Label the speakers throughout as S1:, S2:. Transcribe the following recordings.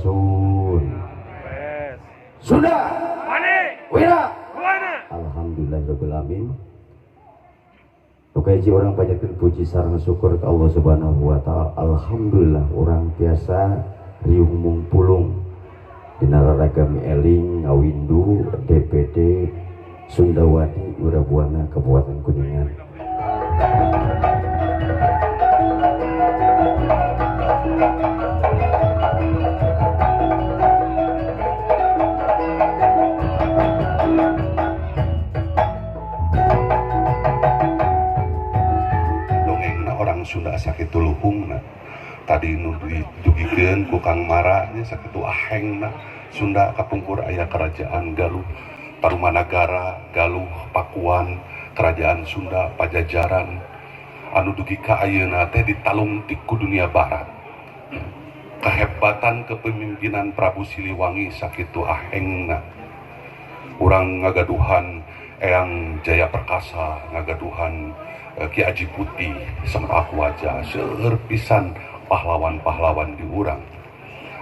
S1: Sun. Sudah. Wira. Alhamdulillahirabbil alamin. Tukai orang panjatkeun puji sareng syukur ka Allah Subhanahu wa taala. Alhamdulillah orang tiasa riung mungpulung dina raragami eling ngawindu DPD Sundawadi Urabuana Kabupaten Kuningan.
S2: Sunda sakitu luhungna tadi nu didugikeun ku Kang Mara nya sakitu ahengna Sunda kapungkur aya kerajaan Galuh Tarumanagara, Galuh Pakuan, kerajaan Sunda Pajajaran anu dugi ka ayeuna teh ditalung ku dunia barat. Kehebatan kepemimpinan Prabu Siliwangi sakitu ahengna. Urang ngagaduhan Eyang Jaya Perkasa, ngagaduhan Ki Aji Putih, Sempak Wajah, seueur pisan pahlawan-pahlawan di urang.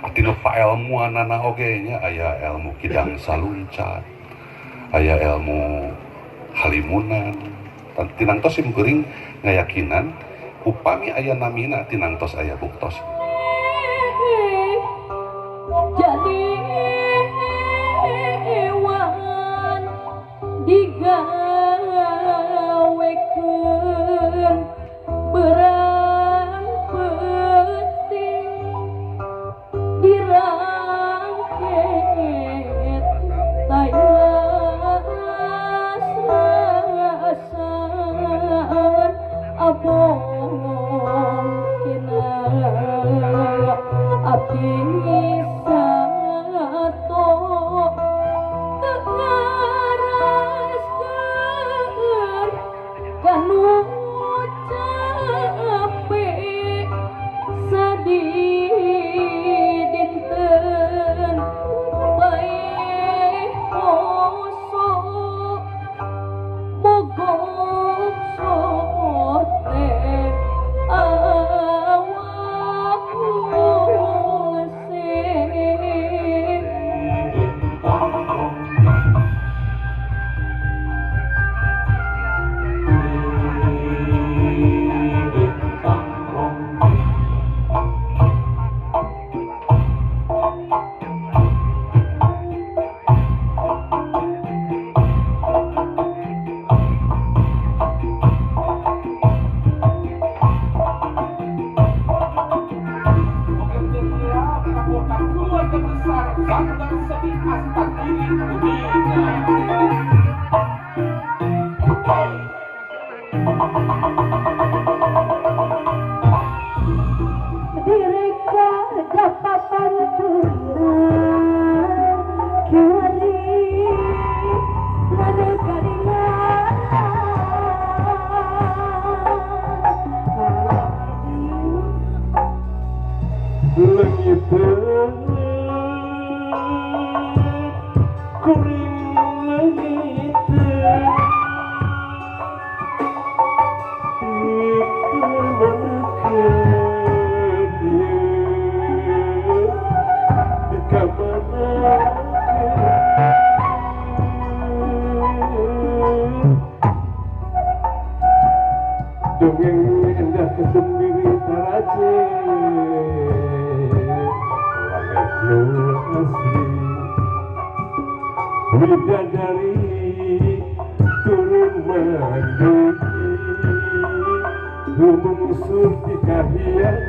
S2: Artina paelmuanana oge nya aya ilmu Kidang Saluncat, aya ilmu halimunan. Tinangtos sim geuring ngayakinan upami aya namina tinangtos aya buktos.
S3: Jadi ewan digawekeun berang penting dirangket tayasan abong kina abdi sato ngaraskeun kanu capek sadinten bae poso mogok sote awak ngusik. Direka dapapan tunang kiri lade karingan
S1: Langit kuring langit dongeng indah kesendiri taraje langit nur asli bidadari turun menduki gunung surti kahiyang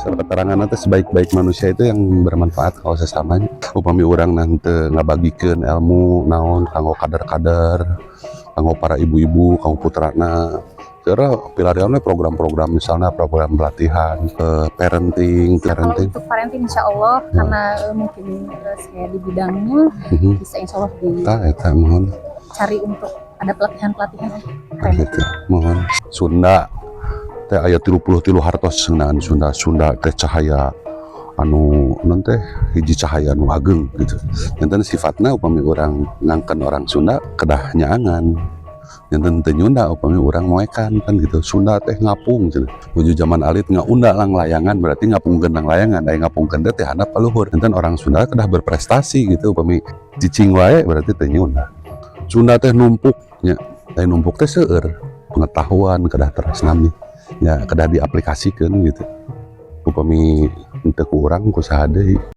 S2: keterangan nanti sebaik-baik manusia itu yang bermanfaat kalau sesamanya. Upami orang nanti ngabagikeun ilmu naon kanggo kader-kader, kanggo para ibu-ibu, kanggo putrana,
S4: kira pilarian program-program misalnya program pelatihan parenting.
S5: Kalau untuk parenting insya Allah karena mungkin saya di bidangnya bisa insya Allah
S4: Kita mohon
S5: dicari untuk ada pelatihan-pelatihan
S4: gitu. Mohon Sunda teh aya 33 hartos ngeunaan Sunda teh cahaya anu non teh hiji cahaya anu ageng gitu. Enten sifatna upami orang ngangken orang Sunda kedah nyaangan. Enten teu Nyunda upami orang moekan kan gitu. Sunda teh ngapung cenah. Nuju zaman alit ngaunda lang layangan berarti ngapungkeun lang layangan, aya ngapungkeun teh handap paluhur. Enten orang Sunda kedah berprestasi gitu upami cicing wae berarti teu Nyunda. Sunda teh numpuk nya. Lain numpuk teh seueur pengetahuan kedah teresnami. Ya kedah diaplikasikeun gitu. Upami henteu ku urang ku saha deui